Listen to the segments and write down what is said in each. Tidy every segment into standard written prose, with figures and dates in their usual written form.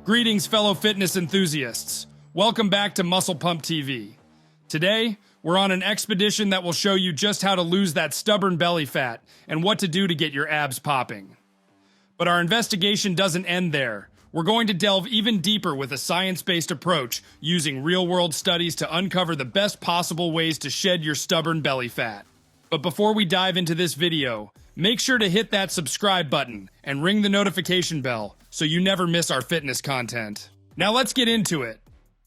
Greetings, fellow fitness enthusiasts. Welcome back to Muscle Pump TV. Today, we're on an expedition that will show you just how to lose that stubborn belly fat and what to do to get your abs popping. But our investigation doesn't end there. We're going to delve even deeper with a science-based approach using real-world studies to uncover the best possible ways to shed your stubborn belly fat. But before we dive into this video, make sure to hit that subscribe button and ring the notification bell so you never miss our fitness content. Now let's get into it.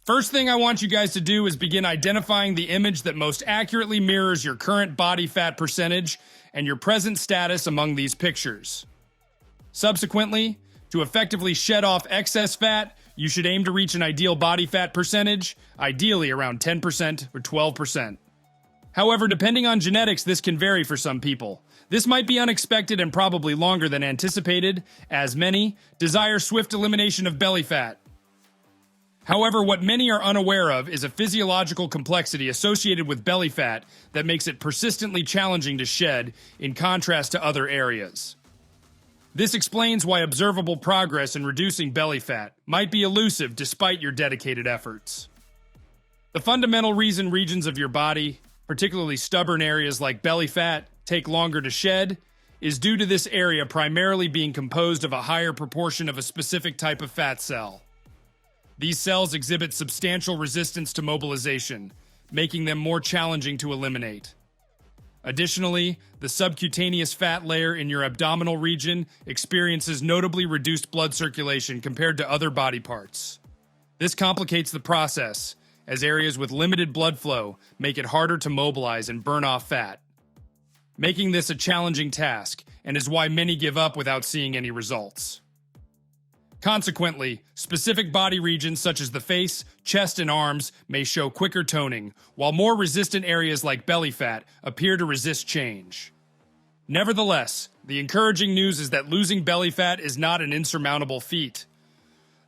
First thing I want you guys to do is begin identifying the image that most accurately mirrors your current body fat percentage and your present status among these pictures. Subsequently, to effectively shed off excess fat, you should aim to reach an ideal body fat percentage, ideally around 10% or 12%. However, depending on genetics, this can vary for some people. This might be unexpected and probably longer than anticipated, as many desire swift elimination of belly fat. However, what many are unaware of is a physiological complexity associated with belly fat that makes it persistently challenging to shed, in contrast to other areas. This explains why observable progress in reducing belly fat might be elusive despite your dedicated efforts. The fundamental reason regions of your body, particularly stubborn areas like belly fat, take longer to shed is due to this area primarily being composed of a higher proportion of a specific type of fat cell. These cells exhibit substantial resistance to mobilization, making them more challenging to eliminate. Additionally, the subcutaneous fat layer in your abdominal region experiences notably reduced blood circulation compared to other body parts. This complicates the process, as areas with limited blood flow make it harder to mobilize and burn off fat, making this a challenging task and is why many give up without seeing any results. Consequently, specific body regions such as the face, chest, and arms may show quicker toning, while more resistant areas like belly fat appear to resist change. Nevertheless, the encouraging news is that losing belly fat is not an insurmountable feat.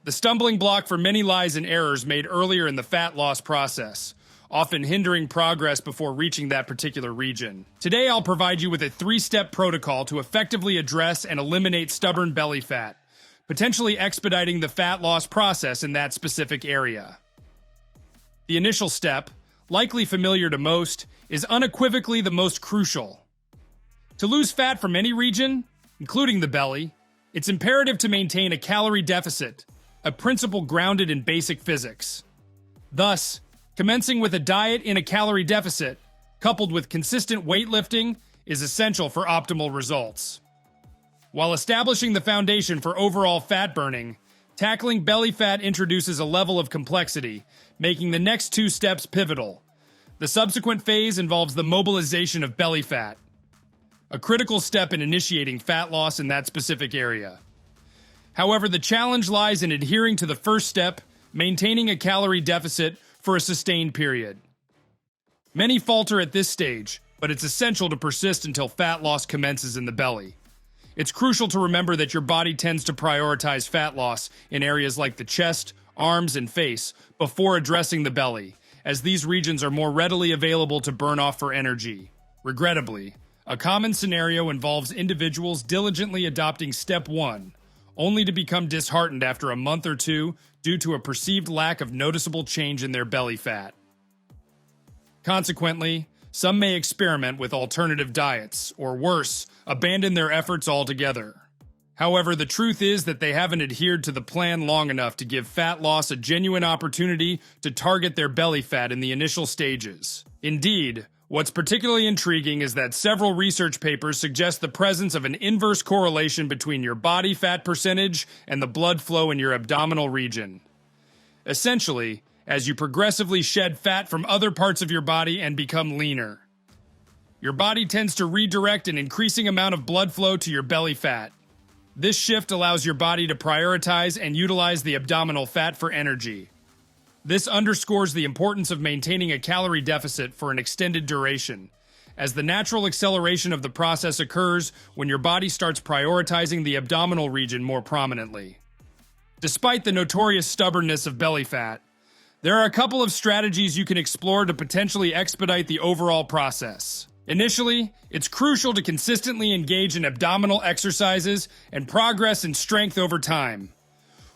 The stumbling block for many lies and errors made earlier in the fat loss process, often hindering progress before reaching that particular region. Today, I'll provide you with a 3-step protocol to effectively address and eliminate stubborn belly fat, potentially expediting the fat loss process in that specific area. The initial step, likely familiar to most, is unequivocally the most crucial. To lose fat from any region, including the belly, it's imperative to maintain a calorie deficit, a principle grounded in basic physics. Thus, commencing with a diet in a calorie deficit, coupled with consistent weightlifting, is essential for optimal results. While establishing the foundation for overall fat burning, tackling belly fat introduces a level of complexity, making the next 2 steps pivotal. The subsequent phase involves the mobilization of belly fat, a critical step in initiating fat loss in that specific area. However, the challenge lies in adhering to the first step, maintaining a calorie deficit for a sustained period. Many falter at this stage, but it's essential to persist until fat loss commences in the belly. It's crucial to remember that your body tends to prioritize fat loss in areas like the chest, arms, and face before addressing the belly, as these regions are more readily available to burn off for energy. Regrettably, a common scenario involves individuals diligently adopting step 1, only to become disheartened after a month or 2 due to a perceived lack of noticeable change in their belly fat. Consequently, some may experiment with alternative diets, or worse, abandon their efforts altogether. However, the truth is that they haven't adhered to the plan long enough to give fat loss a genuine opportunity to target their belly fat in the initial stages. Indeed, what's particularly intriguing is that several research papers suggest the presence of an inverse correlation between your body fat percentage and the blood flow in your abdominal region. Essentially, as you progressively shed fat from other parts of your body and become leaner, your body tends to redirect an increasing amount of blood flow to your belly fat. This shift allows your body to prioritize and utilize the abdominal fat for energy. This underscores the importance of maintaining a calorie deficit for an extended duration, as the natural acceleration of the process occurs when your body starts prioritizing the abdominal region more prominently. Despite the notorious stubbornness of belly fat, there are a couple of strategies you can explore to potentially expedite the overall process. Initially, it's crucial to consistently engage in abdominal exercises and progress in strength over time.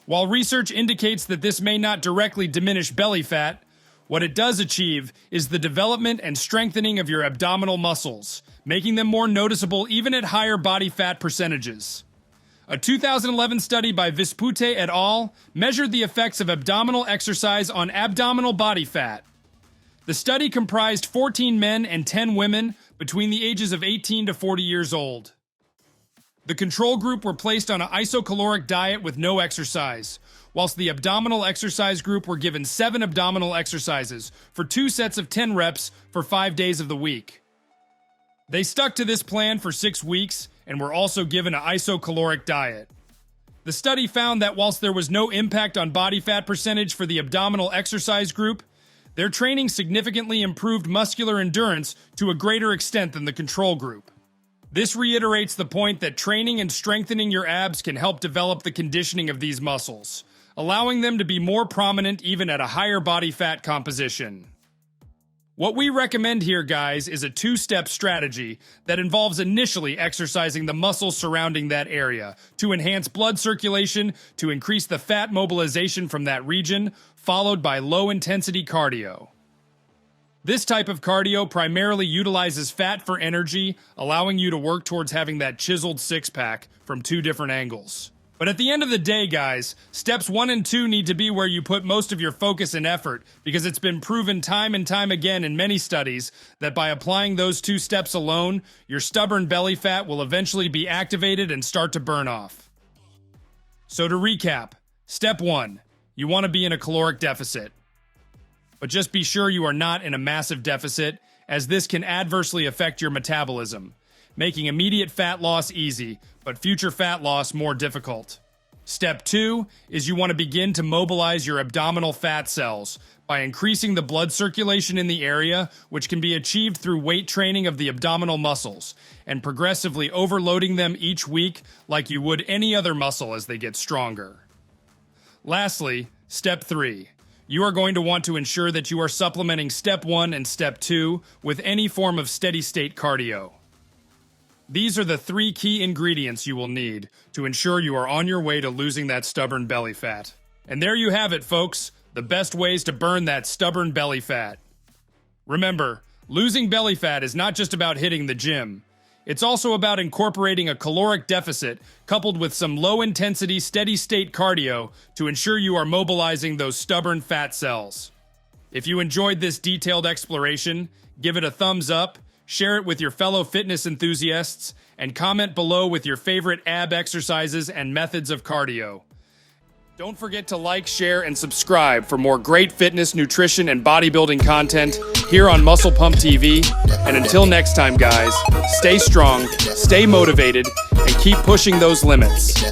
While research indicates that this may not directly diminish belly fat, what it does achieve is the development and strengthening of your abdominal muscles, making them more noticeable even at higher body fat percentages. A 2011 study by Vispute et al. Measured the effects of abdominal exercise on abdominal body fat. The study comprised 14 men and 10 women between the ages of 18 to 40 years old. The control group were placed on an isocaloric diet with no exercise, whilst the abdominal exercise group were given 7 abdominal exercises for 2 sets of 10 reps for 5 days of the week. They stuck to this plan for 6 weeks and were also given an isocaloric diet. The study found that whilst there was no impact on body fat percentage for the abdominal exercise group, their training significantly improved muscular endurance to a greater extent than the control group. This reiterates the point that training and strengthening your abs can help develop the conditioning of these muscles, allowing them to be more prominent even at a higher body fat composition. What we recommend here, guys, is a 2-step strategy that involves initially exercising the muscles surrounding that area to enhance blood circulation to increase the fat mobilization from that region, followed by low-intensity cardio. This type of cardio primarily utilizes fat for energy, allowing you to work towards having that chiseled six-pack from 2 different angles. But at the end of the day, guys, steps 1 and 2 need to be where you put most of your focus and effort, because it's been proven time and time again in many studies that by applying those 2 steps alone, your stubborn belly fat will eventually be activated and start to burn off. So to recap, step 1, you want to be in a caloric deficit. But just be sure you are not in a massive deficit, as this can adversely affect your metabolism, making immediate fat loss easy, but future fat loss more difficult. Step 2 is you want to begin to mobilize your abdominal fat cells by increasing the blood circulation in the area, which can be achieved through weight training of the abdominal muscles, and progressively overloading them each week like you would any other muscle as they get stronger. Lastly, step 3. You are going to want to ensure that you are supplementing step 1 and step 2 with any form of steady-state cardio. These are the 3 key ingredients you will need to ensure you are on your way to losing that stubborn belly fat. And there you have it, folks, the best ways to burn that stubborn belly fat. Remember, losing belly fat is not just about hitting the gym. It's also about incorporating a caloric deficit coupled with some low-intensity, steady-state cardio to ensure you are mobilizing those stubborn fat cells. If you enjoyed this detailed exploration, give it a thumbs up, share it with your fellow fitness enthusiasts, and comment below with your favorite ab exercises and methods of cardio. Don't forget to like, share, and subscribe for more great fitness, nutrition, and bodybuilding content here on Muscle Pump TV. And until next time, guys, stay strong, stay motivated, and keep pushing those limits.